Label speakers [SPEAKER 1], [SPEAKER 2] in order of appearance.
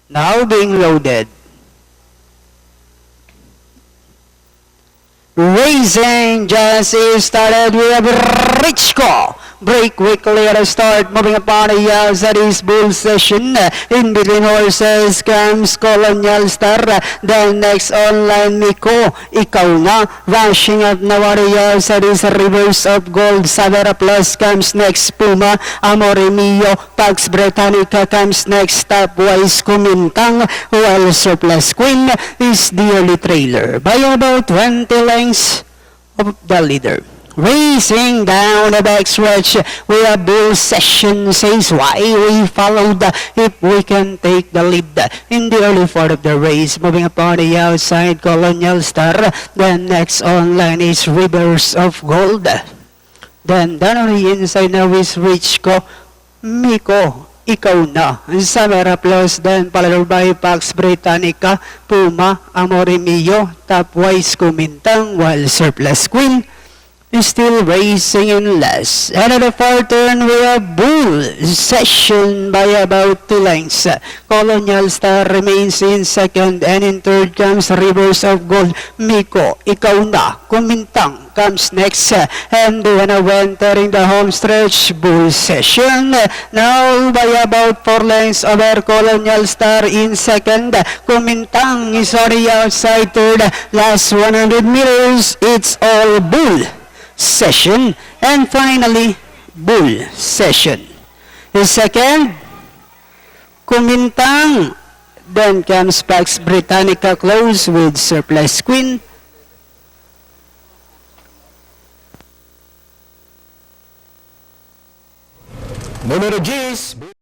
[SPEAKER 1] Now being loaded. Racing just started. We have Richco. Break quickly at the start, moving upon the outside is bull session. In between horses comes Colonial Star. Then next online Miko, ikaw na. Rushing up na the outside is Rivers of Gold. Savera Plus comes next. Puma, Amore Mio, Pax Britannica comes next. Stopwise Kumintang, while Surplus Queen is the early trailer by about 20 lengths of the leader. Racing down the backstretch, we have Bull Session says why we followed if we can take the lead in the early part of the race. Moving upon the outside, Colonial Star. Then next online is Rivers of Gold. Then down on the inside now is Richco, Miko, ikaw na. Samara Plus, then followed by Pax Britannica, Puma, Amore Mio, Topwise Kumintang, while Surplus Queen is still racing in last. And at the far turn, we have Bull Session by about 2 lengths. Colonial Star remains in second, and in third comes Rivers of Gold. Miko, ikaw na. Kumintang comes next. And when entering the home stretch, Bull Session now by about 4 lengths over Colonial Star in second. Kumintang is on the outside third. Last 100 meters, it's all Bull Session, and finally Bull Session. The second, Kumintang. Then comes Pax Britannica close with Surplus Queen.
[SPEAKER 2] Numero 10.